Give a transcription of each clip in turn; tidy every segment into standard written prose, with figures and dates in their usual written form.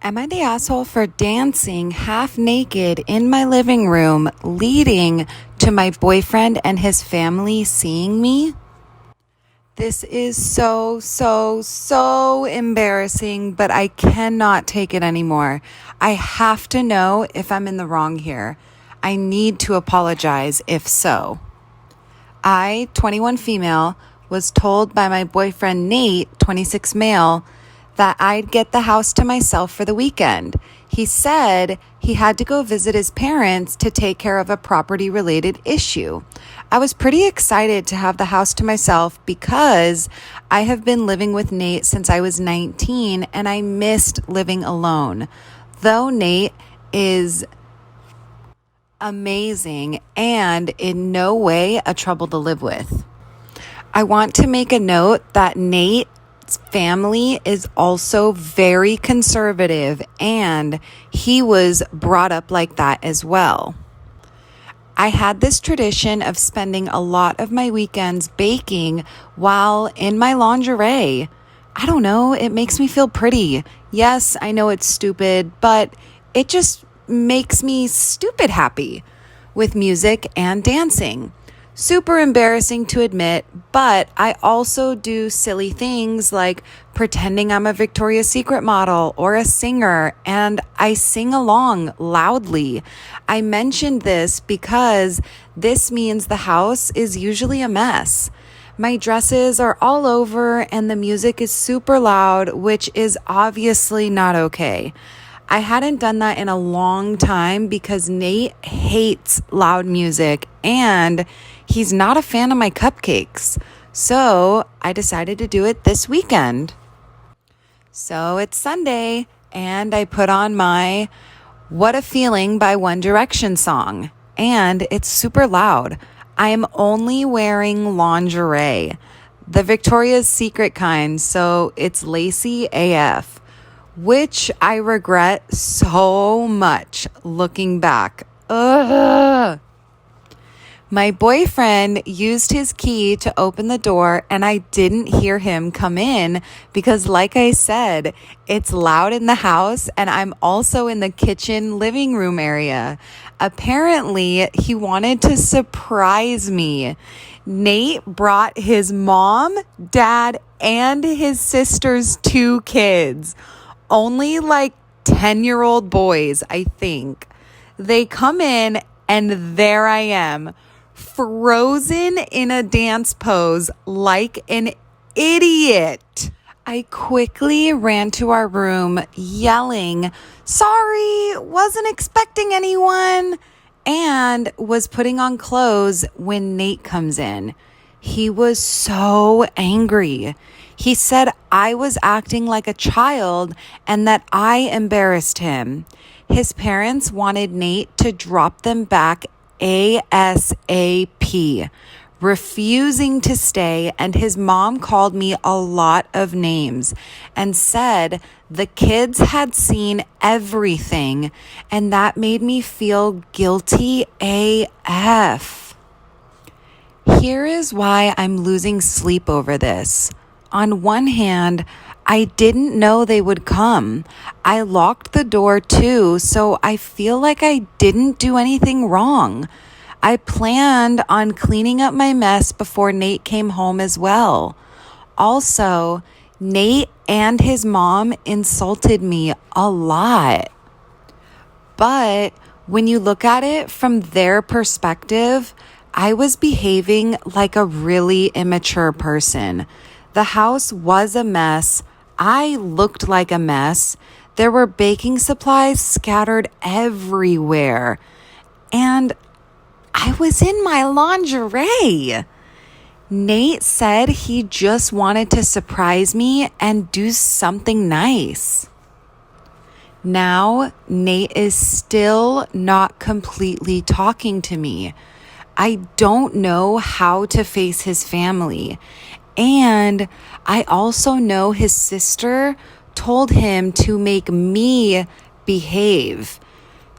Am I the asshole for dancing half naked in my living room, leading to my boyfriend and his family seeing me? This is so embarrassing, but I cannot take it anymore. I have to know if I'm in the wrong here. I need to apologize if so. I, 21 female, was told by my boyfriend Nate, 26 male, that I'd get the house to myself for the weekend. He said he had to go visit his parents to take care of a property-related issue. I was pretty excited to have the house to myself because I have been living with Nate since I was 19 and I missed living alone. Though Nate is amazing and in no way a trouble to live with. I want to make a note that Nate's family is also very conservative and he was brought up like that as well. I had this tradition of spending a lot of my weekends baking while in my lingerie. I don't know, it makes me feel pretty. Yes, I know it's stupid, but it just makes me stupid happy with music and dancing. Super embarrassing to admit, but I also do silly things like pretending I'm a Victoria's Secret model or a singer, and I sing along loudly. I mentioned this because this means the house is usually a mess. My dresses are all over and the music is super loud, which is obviously not okay. I hadn't done that in a long time because Nate hates loud music and he's not a fan of my cupcakes. So I decided to do it this weekend. So it's Sunday and I put on my What a Feeling by One Direction song and it's super loud. I am only wearing lingerie, the Victoria's Secret kind, so it's lacy AF. Which I regret so much looking back. Ugh. My boyfriend used his key to open the door and I didn't hear him come in because, like I said, it's loud in the house and I'm also in the kitchen living room area. Apparently, he wanted to surprise me. Nate brought his mom, dad, and his sister's 2 kids. Only like 10-year-old boys, I think. They come in and there I am, frozen in a dance pose like an idiot. I quickly ran to our room yelling, "Sorry, wasn't expecting anyone," and was putting on clothes when Nate comes in. He was so angry. He said I was acting like a child and that I embarrassed him. His parents wanted Nate to drop them back ASAP, refusing to stay, and his mom called me a lot of names and said the kids had seen everything, and that made me feel guilty AF. Here is why I'm losing sleep over this. On one hand, I didn't know they would come. I locked the door too, so I feel like I didn't do anything wrong. I planned on cleaning up my mess before Nate came home as well. Also, Nate and his mom insulted me a lot. But when you look at it from their perspective, I was behaving like a really immature person. The house was a mess. I looked like a mess. There were baking supplies scattered everywhere. And I was in my lingerie. Nate said he just wanted to surprise me and do something nice. Now, Nate is still not completely talking to me. I don't know how to face his family. And I also know his sister told him to make me behave.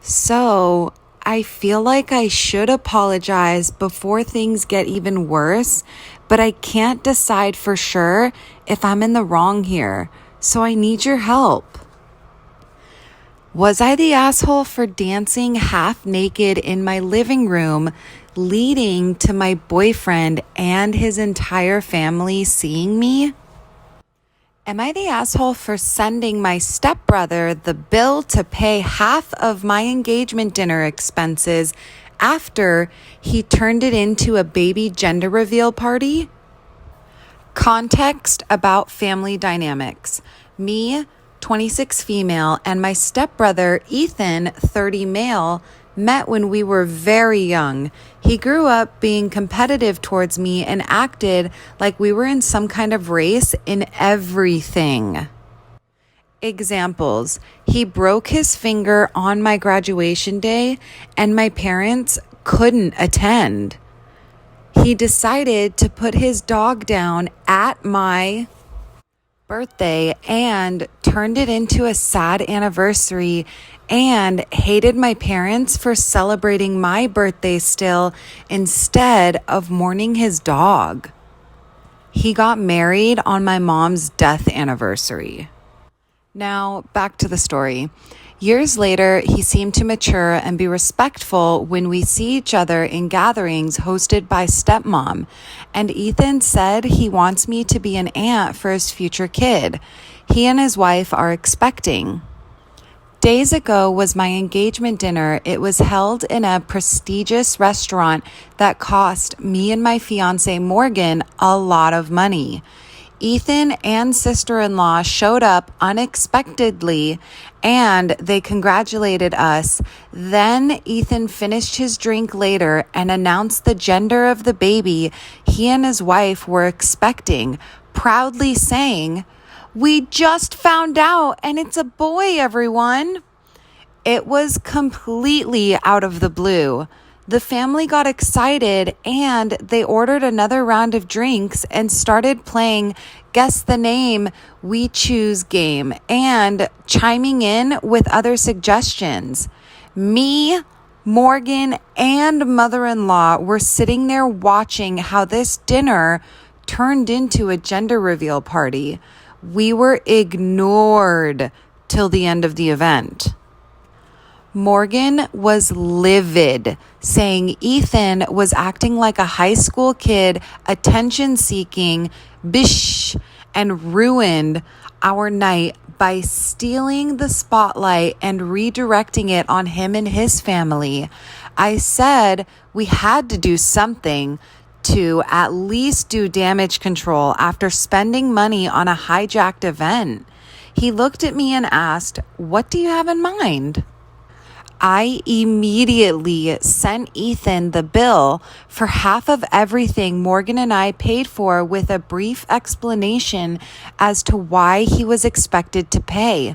So I feel like I should apologize before things get even worse, but I can't decide for sure if I'm in the wrong here. So I need your help. Was I the asshole for dancing half naked in my living room, leading to my boyfriend and his entire family seeing me? Am I the asshole for sending my stepbrother the bill to pay half of my engagement dinner expenses after he turned it into a baby gender reveal party? Context about family dynamics. Me, 26 female, and my stepbrother, Ethan, 30 male, met when we were very young. He grew up being competitive towards me and acted like we were in some kind of race in everything. Examples: he broke his finger on my graduation day and my parents couldn't attend. He decided to put his dog down at my birthday and turned it into a sad anniversary and hated my parents for celebrating my birthday still instead of mourning his dog. He got married on my mom's death anniversary. Now, back to the story. Years later, he seemed to mature and be respectful when we see each other in gatherings hosted by stepmom, and Ethan said he wants me to be an aunt for his future kid. He and his wife are expecting. Days ago was my engagement dinner. It was held in a prestigious restaurant that cost me and my fiance Morgan a lot of money. Ethan and sister-in-law showed up unexpectedly and they congratulated us. Then Ethan finished his drink later and announced the gender of the baby he and his wife were expecting, proudly saying, "We just found out and it's a boy, everyone." It was completely out of the blue. The family got excited and they ordered another round of drinks and started playing Guess the Name, We Choose game and chiming in with other suggestions. Me, Morgan, and mother-in-law were sitting there watching how this dinner turned into a gender reveal party. We were ignored till the end of the event. Morgan was livid, saying Ethan was acting like a high school kid, attention-seeking, bish, and ruined our night by stealing the spotlight and redirecting it on him and his family. I said we had to do something to at least do damage control after spending money on a hijacked event. He looked at me and asked, "What do you have in mind?" I immediately sent Ethan the bill for half of everything Morgan and I paid for with a brief explanation as to why he was expected to pay.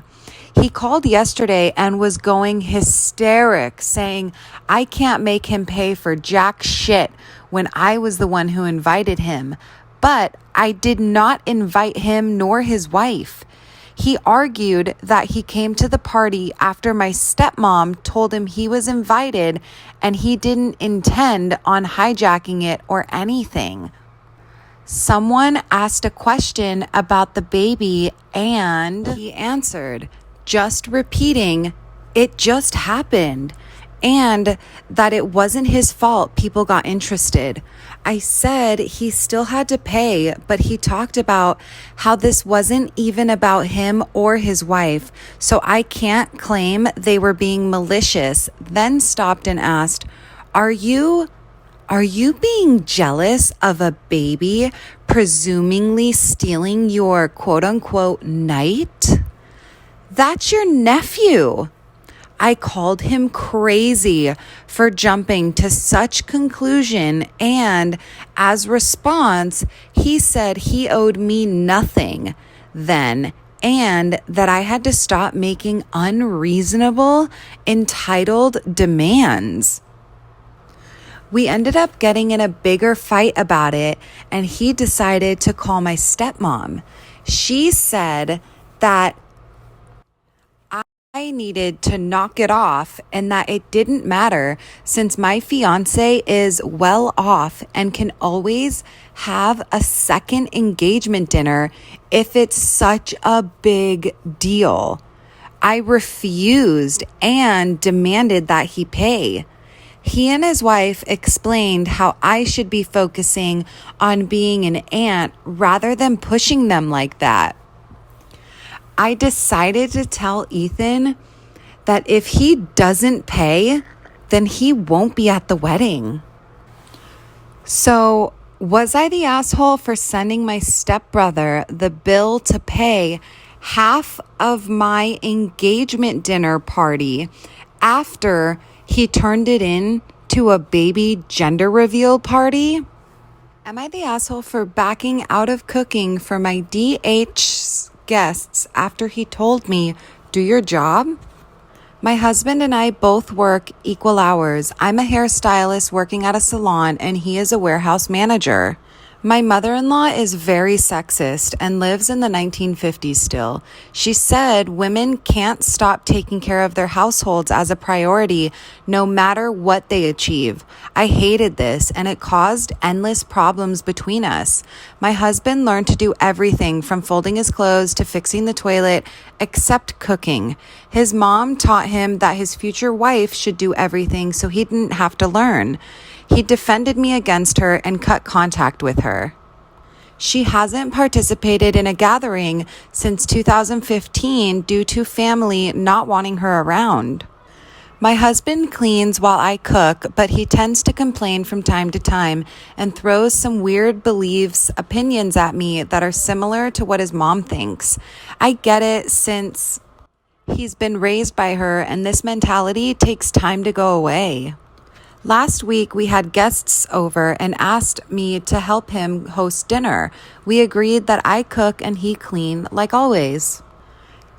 He called yesterday and was going hysteric, saying, "I can't make him pay for jack shit," when I was the one who invited him. But I did not invite him nor his wife. He argued that he came to the party after my stepmom told him he was invited and he didn't intend on hijacking it or anything. Someone asked a question about the baby and he answered, just repeating, "It just happened," and that it wasn't his fault people got interested. I said he still had to pay, but he talked about how this wasn't even about him or his wife, so I can't claim they were being malicious, then stopped and asked, Are you being jealous of a baby presumably stealing your quote-unquote night? That's your nephew." I called him crazy for jumping to such conclusion, and as response, he said he owed me nothing then and that I had to stop making unreasonable, entitled demands. We ended up getting in a bigger fight about it, and he decided to call my stepmom. She said that I needed to knock it off and that it didn't matter since my fiance is well off and can always have a second engagement dinner if it's such a big deal. I refused and demanded that he pay. He and his wife explained how I should be focusing on being an aunt rather than pushing them like that. I decided to tell Ethan that if he doesn't pay, then he won't be at the wedding. So, was I the asshole for sending my stepbrother the bill to pay half of my engagement dinner party after he turned it in to a baby gender reveal party? Am I the asshole for backing out of cooking for my DH guests after he told me, do your job? My husband and I both work equal hours. I'm a hairstylist working at a salon, and he is a warehouse manager. My mother-in-law is very sexist and lives in the 1950s still. She said women can't stop taking care of their households as a priority no matter what they achieve. I hated this, and it caused endless problems between us. My husband learned to do everything from folding his clothes to fixing the toilet except cooking. His mom taught him that his future wife should do everything so he didn't have to learn. He defended me against her and cut contact with her. She hasn't participated in a gathering since 2015 due to family not wanting her around. My husband cleans while I cook, but he tends to complain from time to time and throws some weird beliefs, opinions at me that are similar to what his mom thinks. I get it since he's been raised by her, and this mentality takes time to go away. Last week, we had guests over and asked me to help him host dinner. We agreed that I cook and he clean, like always.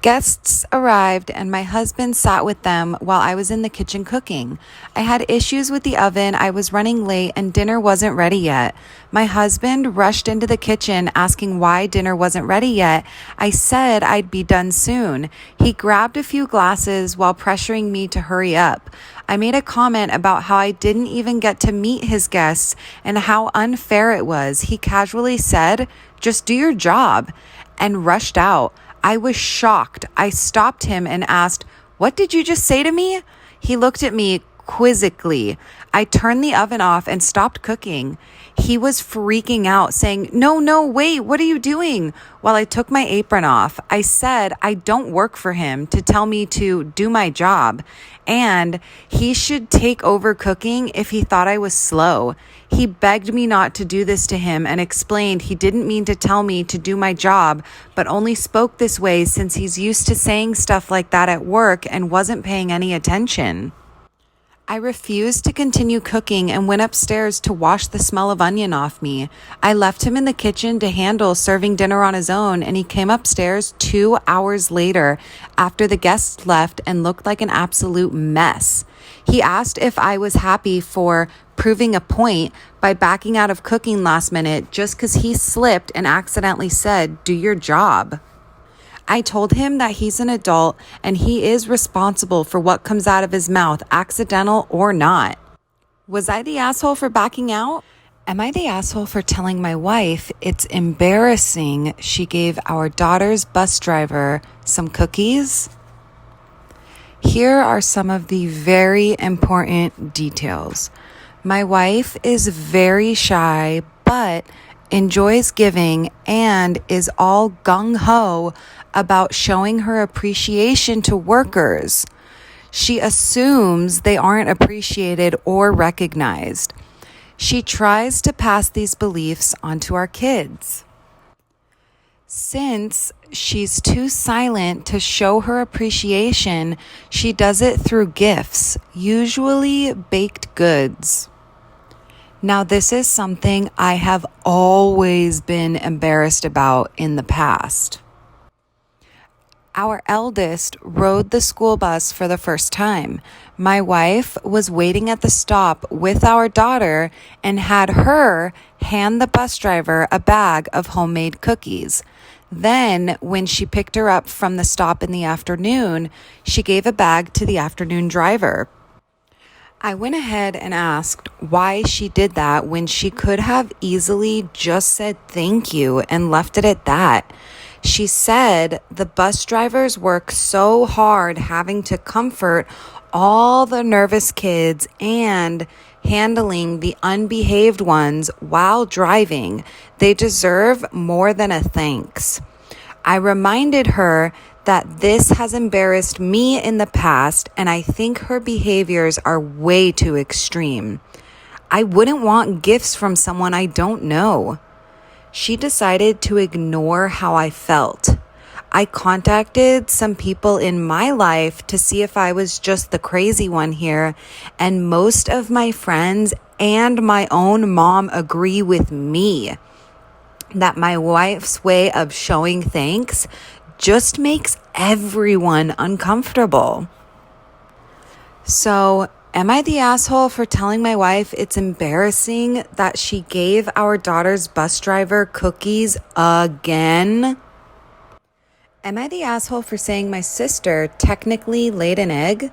Guests arrived and my husband sat with them while I was in the kitchen cooking. I had issues with the oven, I was running late, and dinner wasn't ready yet. My husband rushed into the kitchen asking why dinner wasn't ready yet. I said I'd be done soon. He grabbed a few glasses while pressuring me to hurry up. I made a comment about how I didn't even get to meet his guests and how unfair it was. He casually said, "Just do your job," and rushed out. I was shocked. I stopped him and asked, "What did you just say to me?" He looked at me quizzically. I turned the oven off and stopped cooking. He was freaking out, saying, No, wait, what are you doing?" While I took my apron off, I said I don't work for him to tell me to do my job, and he should take over cooking if he thought I was slow. He begged me not to do this to him and explained he didn't mean to tell me to do my job, but only spoke this way since he's used to saying stuff like that at work and wasn't paying any attention. I refused to continue cooking and went upstairs to wash the smell of onion off me. I left him in the kitchen to handle serving dinner on his own, and he came upstairs 2 hours later after the guests left and looked like an absolute mess. He asked if I was happy for proving a point by backing out of cooking last minute just because he slipped and accidentally said, "Do your job." I told him that he's an adult and he is responsible for what comes out of his mouth, accidental or not. Was I the asshole for backing out? Am I the asshole for telling my wife it's embarrassing she gave our daughter's bus driver some cookies? Here are some of the very important details. My wife is very shy, but enjoys giving and is all gung-ho about showing her appreciation to workers. She assumes they aren't appreciated or recognized. She tries to pass these beliefs onto our kids. Since she's too silent to show her appreciation, she does it through gifts, usually baked goods. Now, this is something I have always been embarrassed about in the past. Our eldest rode the school bus for the first time. My wife was waiting at the stop with our daughter and had her hand the bus driver a bag of homemade cookies. Then, when she picked her up from the stop in the afternoon, she gave a bag to the afternoon driver. I went ahead and asked why she did that when she could have easily just said thank you and left it at that. She said the bus drivers work so hard having to comfort all the nervous kids and handling the unbehaved ones while driving. They deserve more than a thanks. I reminded her that this has embarrassed me in the past, and I think her behaviors are way too extreme. I wouldn't want gifts from someone I don't know. She decided to ignore how I felt. I contacted some people in my life to see if I was just the crazy one here, and most of my friends and my own mom agree with me that my wife's way of showing thanks just makes everyone uncomfortable. So, am I the asshole for telling my wife it's embarrassing that she gave our daughter's bus driver cookies again? Am I the asshole for saying my sister technically laid an egg?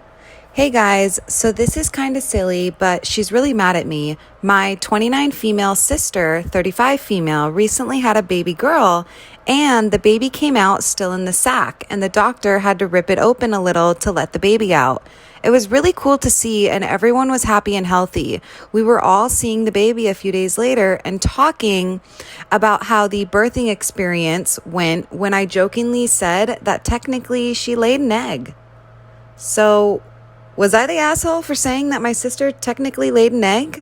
Hey guys, so this is kind of silly, but she's really mad at me. My 29 female sister, 35 female, recently had a baby girl, and the baby came out still in the sack, and the doctor had to rip it open a little to let the baby out. It was really cool to see, and everyone was happy and healthy. We were all seeing the baby a few days later and talking about how the birthing experience went when I jokingly said that technically she laid an egg. So, was I the asshole for saying that my sister technically laid an egg?